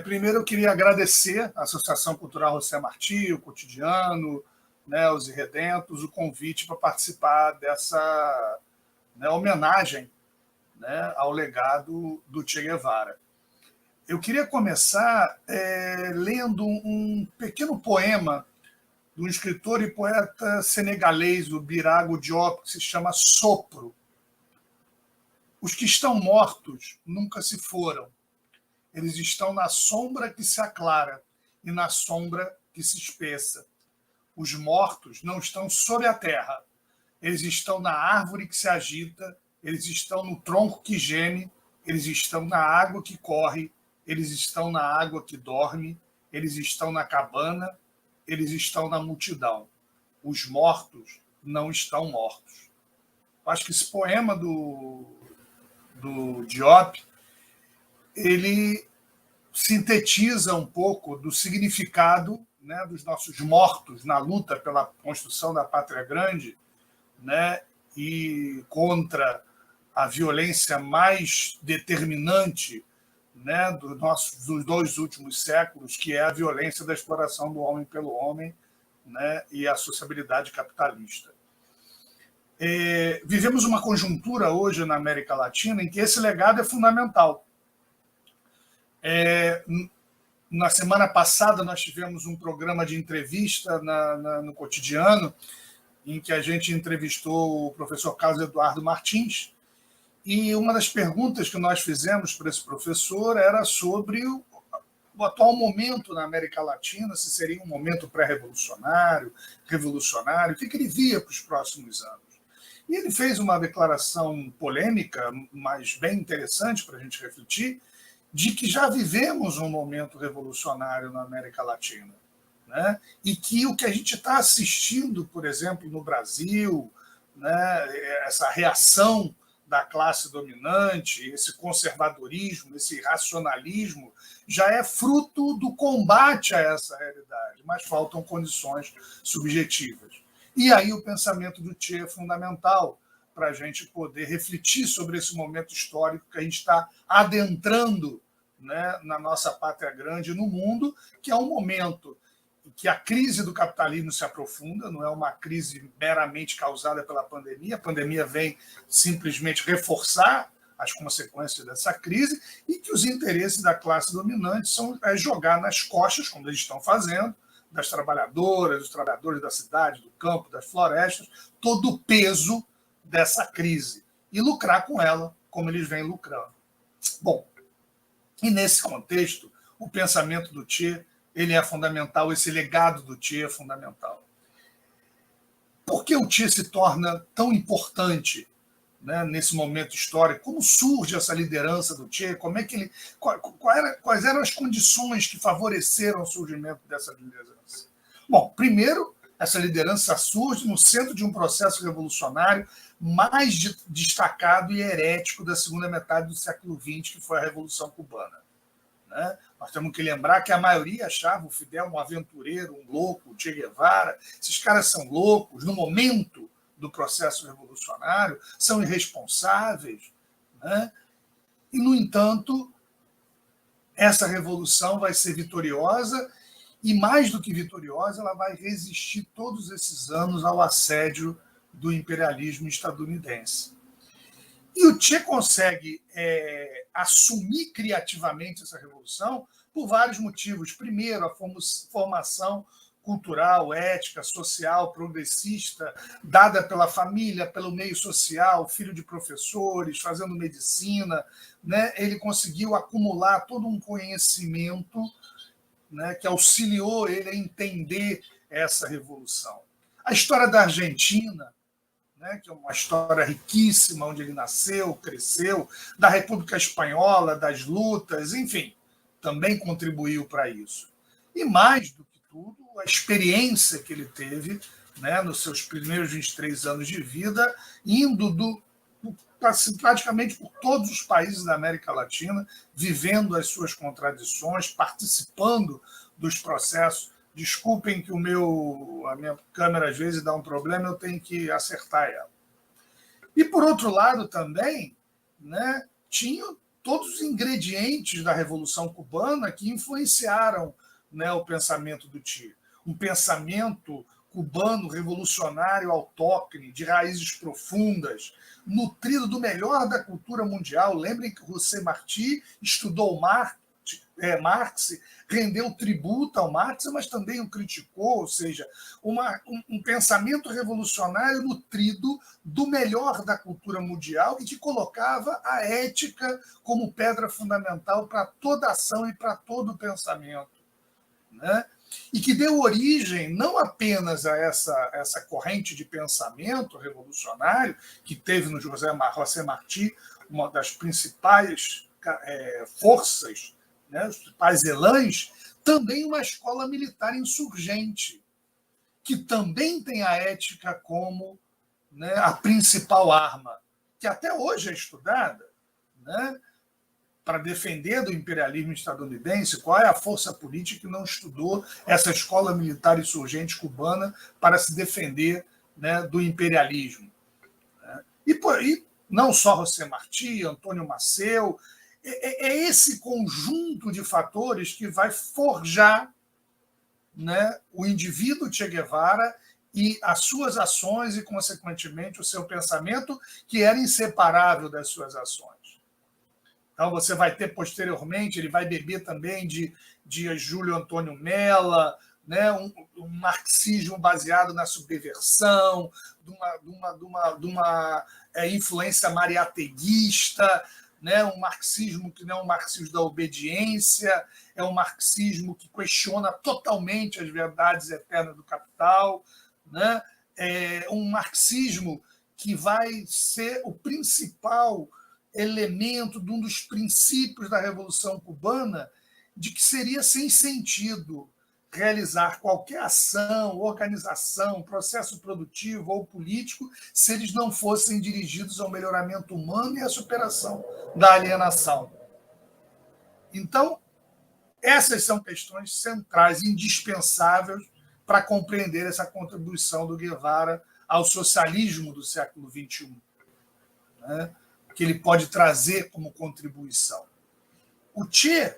Primeiro, eu queria agradecer à Associação Cultural José Martí, o Cotidiano, né, os Irredentos, o convite para participar dessa, né, homenagem, né, ao legado do Che Guevara. Eu queria começar lendo um pequeno poema do escritor e poeta senegalês, o Birago Diop, que se chama Sopro. Os que estão mortos nunca se foram. Eles estão na sombra que se aclara e na sombra que se espessa. Os mortos não estão sob a terra. Eles estão na árvore que se agita, eles estão no tronco que geme, eles estão na água que corre, eles estão na água que dorme, eles estão na cabana, eles estão na multidão. Os mortos não estão mortos. Acho que esse poema do Diop, ele sintetiza um pouco do significado, né, dos nossos mortos na luta pela construção da pátria grande, né, e contra a violência mais determinante, né, dos 2 últimos séculos, que é a violência da exploração do homem pelo homem, né, e a sociabilidade capitalista. Vivemos uma conjuntura hoje na América Latina em que esse legado é fundamental. Na semana passada, nós tivemos um programa de entrevista no Cotidiano, em que a gente entrevistou o professor Carlos Eduardo Martins, e uma das perguntas que nós fizemos para esse professor era sobre o atual momento na América Latina, se seria um momento pré-revolucionário, revolucionário, o que ele via para os próximos anos. E ele fez uma declaração polêmica, mas bem interessante para a gente refletir, de que já vivemos um momento revolucionário na América Latina, né? E que o que a gente está assistindo, por exemplo, no Brasil, né, essa reação da classe dominante, esse conservadorismo, esse racionalismo, já é fruto do combate a essa realidade, mas faltam condições subjetivas. E aí o pensamento do Che é fundamental para a gente poder refletir sobre esse momento histórico que a gente está adentrando, né, na nossa pátria grande no mundo, que é um momento em que a crise do capitalismo se aprofunda, não é uma crise meramente causada pela pandemia, a pandemia vem simplesmente reforçar as consequências dessa crise, e que os interesses da classe dominante são jogar nas costas, como eles estão fazendo, das trabalhadoras, dos trabalhadores da cidade, do campo, das florestas, todo o peso dessa crise e lucrar com ela, como eles vêm lucrando. Bom, e nesse contexto, o pensamento do Che, ele é fundamental, esse legado do Che é fundamental. Por que o Che se torna tão importante, né, nesse momento histórico? Como surge essa liderança do Che? Como é que ele, quais eram as condições que favoreceram o surgimento dessa liderança? Bom, primeiro, essa liderança surge no centro de um processo revolucionário mais destacado e herético da segunda metade do século XX, que foi a Revolução Cubana, né? Nós temos que lembrar que a maioria achava o Fidel um aventureiro, um louco, o Che Guevara. Esses caras são loucos no momento do processo revolucionário, são irresponsáveis, né? E, no entanto, essa revolução vai ser vitoriosa e, mais do que vitoriosa, ela vai resistir todos esses anos ao assédio do imperialismo estadunidense. E o Che consegue assumir criativamente essa revolução por vários motivos. Primeiro, a formação cultural, ética, social, progressista, dada pela família, pelo meio social, filho de professores, fazendo medicina, né? Ele conseguiu acumular todo um conhecimento, né, que auxiliou ele a entender essa revolução. A história da Argentina, né, que é uma história riquíssima, onde ele nasceu, cresceu, da República Espanhola, das lutas, enfim, também contribuiu para isso. E, mais do que tudo, a experiência que ele teve, né, nos seus primeiros 23 anos de vida, indo praticamente por todos os países da América Latina, vivendo as suas contradições, participando dos processos. Desculpem que a minha câmera às vezes dá um problema, eu tenho que acertar ela. E, por outro lado, também, né, tinha todos os ingredientes da Revolução Cubana que influenciaram, né, o pensamento do Che. Um pensamento cubano revolucionário autóctone, de raízes profundas, nutrido do melhor da cultura mundial. Lembrem que José Martí estudou Marx, rendeu tributo ao Marx, mas também o criticou, ou seja, um pensamento revolucionário nutrido do melhor da cultura mundial e que colocava a ética como pedra fundamental para toda ação e para todo pensamento, né? E que deu origem não apenas a essa corrente de pensamento revolucionário, que teve no José Martí uma das principais forças, né, os principais elãs, também uma escola militar insurgente, que também tem a ética como, né, a principal arma, que até hoje é estudada, né, para defender do imperialismo estadunidense. Qual é a força política que não estudou essa escola militar insurgente cubana para se defender, né, do imperialismo? E não só José Martí, Antônio Maceo, é esse conjunto de fatores que vai forjar, né, o indivíduo Che Guevara e as suas ações e, consequentemente, o seu pensamento, que era inseparável das suas ações. Então, você vai ter posteriormente, ele vai beber também de Júlio Antônio Mella, né, um marxismo baseado na subversão, de uma influência mariateguista, né, um marxismo que não é um marxismo da obediência, é um marxismo que questiona totalmente as verdades eternas do capital, né, é um marxismo que vai ser o principal elemento de um dos princípios da Revolução Cubana, de que seria sem sentido realizar qualquer ação, organização, processo produtivo ou político se eles não fossem dirigidos ao melhoramento humano e à superação da alienação. Então, essas são questões centrais, indispensáveis para compreender essa contribuição do Guevara ao socialismo do século XXI, né, que ele pode trazer como contribuição. O Che,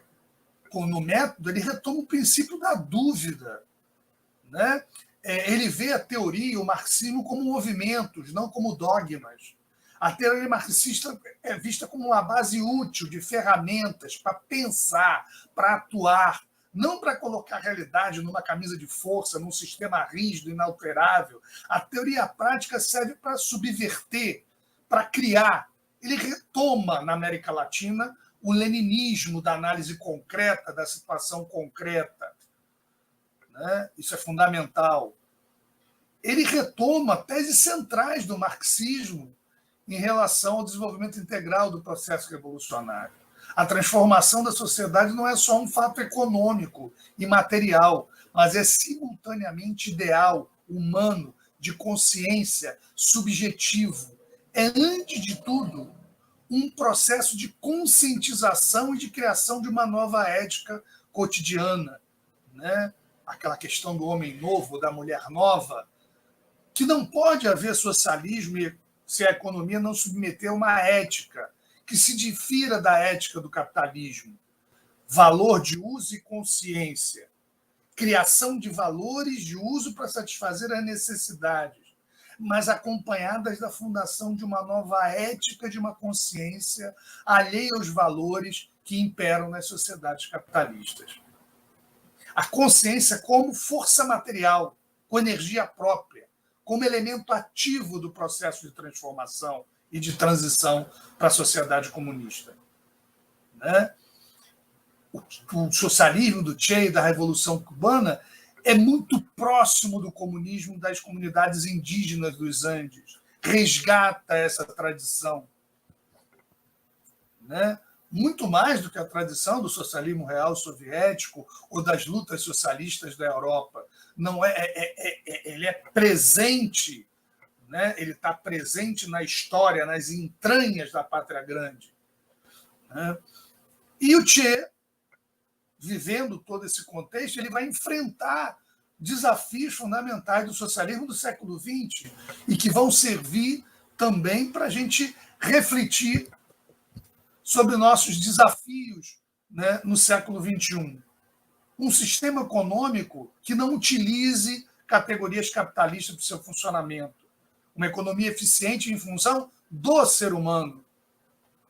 no método, ele retoma o princípio da dúvida, né? Ele vê a teoria e o marxismo como movimentos, não como dogmas. A teoria marxista é vista como uma base útil de ferramentas para pensar, para atuar, não para colocar a realidade numa camisa de força, num sistema rígido, inalterável. A teoria prática serve para subverter, para criar. Ele retoma, na América Latina, o leninismo da análise concreta, da situação concreta, né? Isso é fundamental. Ele retoma teses centrais do marxismo em relação ao desenvolvimento integral do processo revolucionário. A transformação da sociedade não é só um fato econômico e material, mas é simultaneamente ideal, humano, de consciência, subjetivo. É, antes de tudo, um processo de conscientização e de criação de uma nova ética cotidiana, né? Aquela questão do homem novo, da mulher nova, que não pode haver socialismo se a economia não submeter uma ética que se difira da ética do capitalismo. Valor de uso e consciência. Criação de valores de uso para satisfazer as necessidades, mas acompanhadas da fundação de uma nova ética, de uma consciência alheia aos valores que imperam nas sociedades capitalistas. A consciência como força material, com energia própria, como elemento ativo do processo de transformação e de transição para a sociedade comunista, né? O socialismo do Che e da Revolução Cubana é muito próximo do comunismo das comunidades indígenas dos Andes, resgata essa tradição, né? Muito mais do que a tradição do socialismo real soviético ou das lutas socialistas da Europa. Não ele é presente, né? Ele está presente na história, nas entranhas da Pátria Grande, né? E o Che, vivendo todo esse contexto, ele vai enfrentar desafios fundamentais do socialismo do século XX e que vão servir também para a gente refletir sobre nossos desafios, né, no século XXI. Um sistema econômico que não utilize categorias capitalistas para o seu funcionamento. Uma economia eficiente em função do ser humano.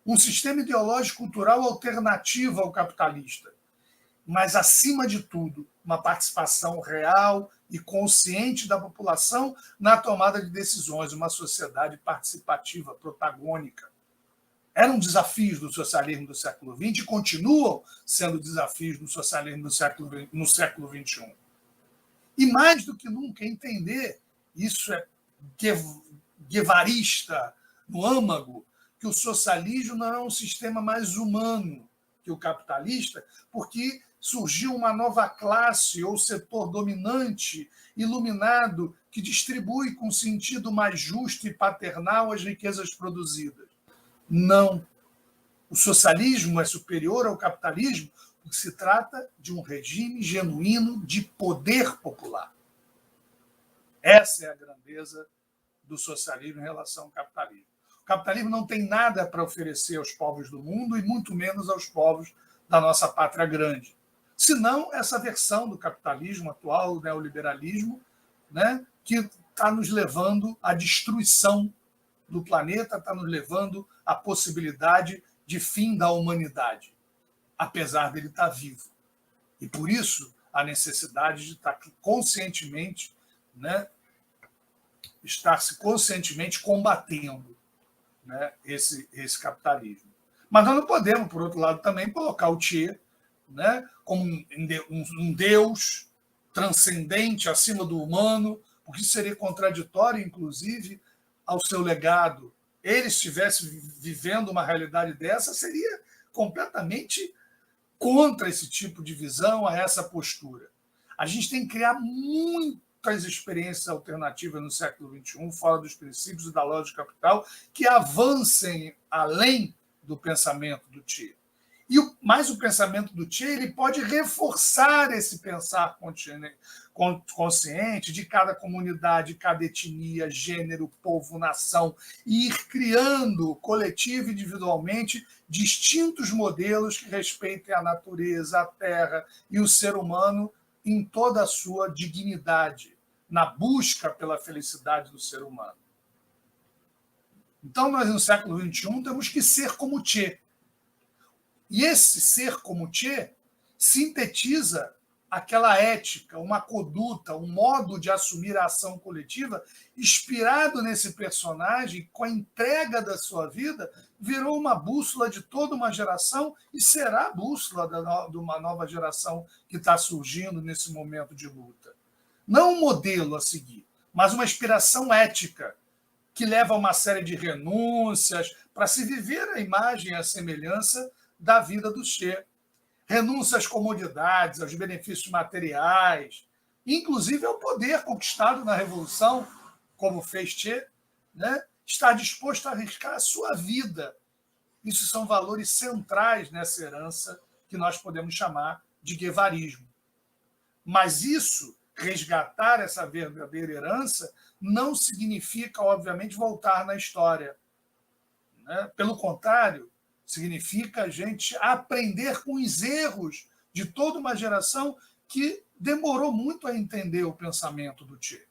Um sistema ideológico cultural alternativo ao capitalista. Mas, acima de tudo, uma participação real e consciente da população na tomada de decisões, uma sociedade participativa, protagônica. Eram desafios do socialismo do século XX e continuam sendo desafios do socialismo no século XXI. E, mais do que nunca, entender, isso é guevarista no âmago, que o socialismo não é um sistema mais humano que o capitalista, porque surgiu uma nova classe ou setor dominante, iluminado, que distribui com sentido mais justo e paternal as riquezas produzidas. Não. O socialismo é superior ao capitalismo porque se trata de um regime genuíno de poder popular. Essa é a grandeza do socialismo em relação ao capitalismo. O capitalismo não tem nada para oferecer aos povos do mundo e muito menos aos povos da nossa pátria grande. Senão essa versão do capitalismo atual, o neoliberalismo, né, que está nos levando à destruição do planeta, está nos levando à possibilidade de fim da humanidade, apesar dele estar vivo. E por isso a necessidade de estar conscientemente, né, estar se conscientemente combatendo, né, esse capitalismo. Mas nós não podemos, por outro lado, também colocar o Che, né, como um Deus transcendente, acima do humano, porque isso seria contraditório, inclusive, ao seu legado. Ele estivesse vivendo uma realidade dessa, seria completamente contra esse tipo de visão, a essa postura. A gente tem que criar muitas experiências alternativas no século XXI, fora dos princípios e da lógica capital, que avancem além do pensamento do Che. Mas o pensamento do Che ele pode reforçar esse pensar consciente de cada comunidade, cada etnia, gênero, povo, nação, e ir criando, coletivo e individualmente, distintos modelos que respeitem a natureza, a terra e o ser humano em toda a sua dignidade, na busca pela felicidade do ser humano. Então, nós, no século XXI, temos que ser como Che. E esse ser como Che sintetiza aquela ética, uma conduta, um modo de assumir a ação coletiva, inspirado nesse personagem, com a entrega da sua vida, virou uma bússola de toda uma geração e será a bússola de uma nova geração que está surgindo nesse momento de luta. Não um modelo a seguir, mas uma inspiração ética, que leva a uma série de renúncias para se viver a imagem e a semelhança da vida do Che. Renúncia às comodidades, aos benefícios materiais, inclusive ao poder conquistado na Revolução, como fez Che, né? Está disposto a arriscar a sua vida. Isso são valores centrais nessa herança que nós podemos chamar de guevarismo. Mas isso, resgatar essa verdadeira herança, não significa, obviamente, voltar na história, né? Pelo contrário, significa a gente aprender com os erros de toda uma geração que demorou muito a entender o pensamento do Che,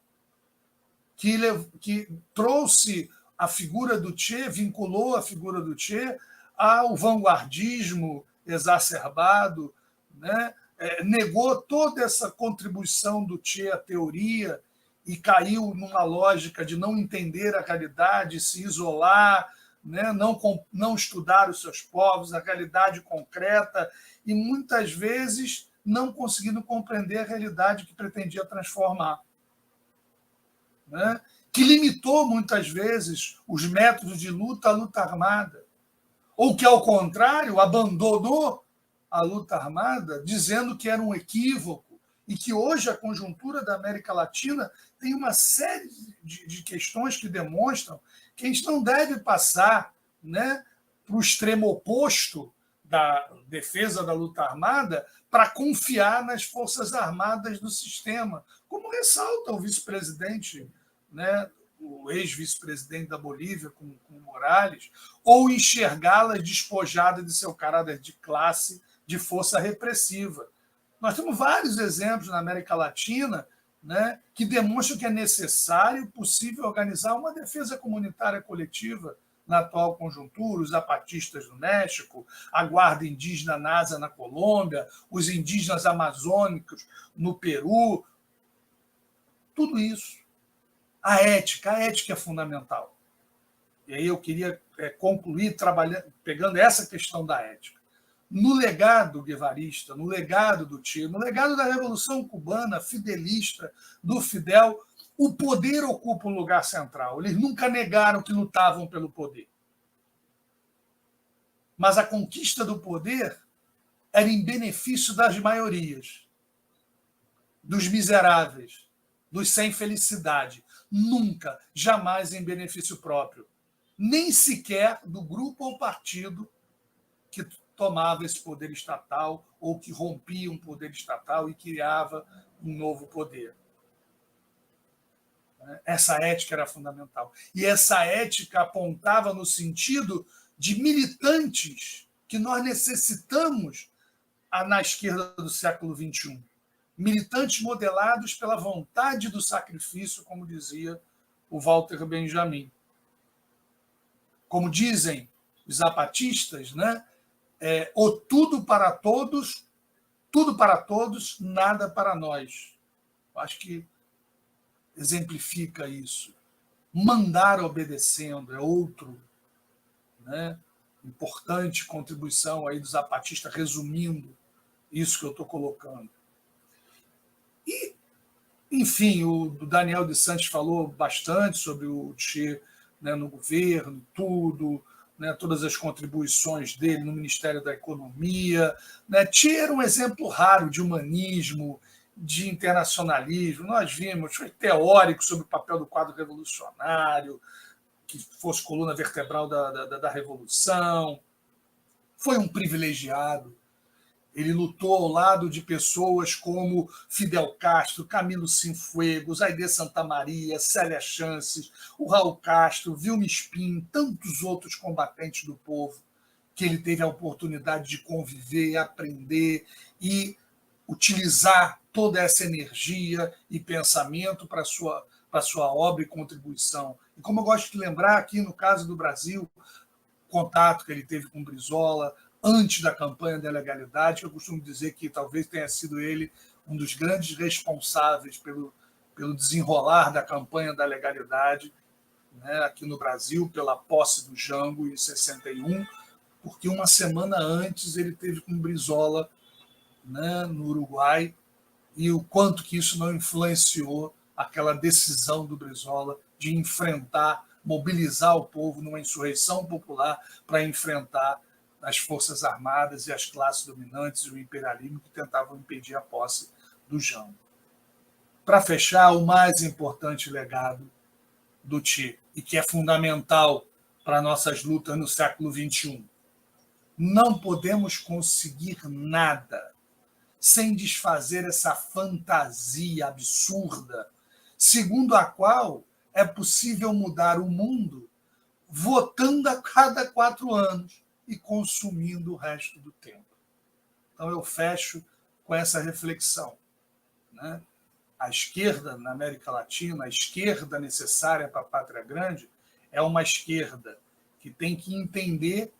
que trouxe a figura do Che, vinculou a figura do Che ao vanguardismo exacerbado, né? Negou toda essa contribuição do Che à teoria e caiu numa lógica de não entender a realidade, se isolar, né? Não estudar os seus povos, a realidade concreta, e muitas vezes não conseguindo compreender a realidade que pretendia transformar, né? Que limitou muitas vezes os métodos de luta à luta armada, ou que, ao contrário, abandonou a luta armada, dizendo que era um equívoco, e que hoje a conjuntura da América Latina tem uma série de questões que demonstram que a gente não deve passar, né, para o extremo oposto da defesa da luta armada para confiar nas forças armadas do sistema, como ressalta o vice-presidente, né, o ex-vice-presidente da Bolívia, com Morales, ou enxergá-las despojadas de seu caráter de classe, de força repressiva. Nós temos vários exemplos na América Latina, né, que demonstram que é necessário e possível organizar uma defesa comunitária coletiva na atual conjuntura, os zapatistas no México, a guarda indígena NASA na Colômbia, os indígenas amazônicos no Peru, tudo isso. A ética é fundamental. E aí eu queria concluir pegando essa questão da ética. No legado guevarista, no legado do Che, no legado da Revolução Cubana, fidelista, do Fidel, o poder ocupa um lugar central. Eles nunca negaram que lutavam pelo poder. Mas a conquista do poder era em benefício das maiorias, dos miseráveis, dos sem felicidade. Nunca, jamais em benefício próprio. Nem sequer do grupo ou partido que tomava esse poder estatal ou que rompia um poder estatal e criava um novo poder. Essa ética era fundamental. E essa ética apontava no sentido de militantes que nós necessitamos na esquerda do século XXI. Militantes modelados pela vontade do sacrifício, como dizia o Walter Benjamin. Como dizem os zapatistas, né? O tudo para todos, nada para nós. Acho que exemplifica isso. Mandar obedecendo é outro, né, importante contribuição aí do zapatista, resumindo isso que eu estou colocando. E, enfim, o Daniel de Santos falou bastante sobre o Che, né, no governo, tudo, né, todas as contribuições dele no Ministério da Economia. Né. Che era um exemplo raro de humanismo, de internacionalismo. Nós vimos, foi teórico sobre o papel do quadro revolucionário, que fosse coluna vertebral da Revolução. Foi um privilegiado. Ele lutou ao lado de pessoas como Fidel Castro, Camilo Cienfuegos, Aidê Santamaria, Célia Chances, o Raul Castro, Vilma Spin, tantos outros combatentes do povo que ele teve a oportunidade de conviver, aprender e utilizar toda essa energia e pensamento para a sua obra e contribuição. E como eu gosto de lembrar, aqui no caso do Brasil, o contato que ele teve com Brizola antes da campanha da legalidade, que eu costumo dizer que talvez tenha sido ele um dos grandes responsáveis pelo desenrolar da campanha da legalidade, né, aqui no Brasil, pela posse do Jango em 61, porque uma semana antes ele teve com Brizola, né, no Uruguai, e o quanto que isso não influenciou aquela decisão do Brizola de enfrentar, mobilizar o povo numa insurreição popular para enfrentar as forças armadas e as classes dominantes e o imperialismo que tentavam impedir a posse do Jango. Para fechar, o mais importante legado do Che, e que é fundamental para nossas lutas no século XXI. Não podemos conseguir nada sem desfazer essa fantasia absurda, segundo a qual é possível mudar o mundo votando a cada 4 anos e consumindo o resto do tempo. Então eu fecho com essa reflexão. Né? A esquerda na América Latina, a esquerda necessária para a pátria grande, é uma esquerda que tem que entender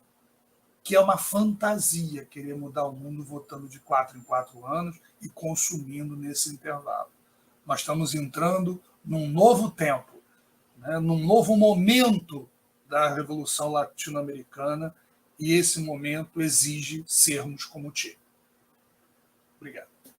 que é uma fantasia querer mudar o mundo votando de 4 em 4 anos e consumindo nesse intervalo. Nós estamos entrando num novo tempo, né, num novo momento da Revolução Latino-Americana, e esse momento exige sermos como Che. Obrigado.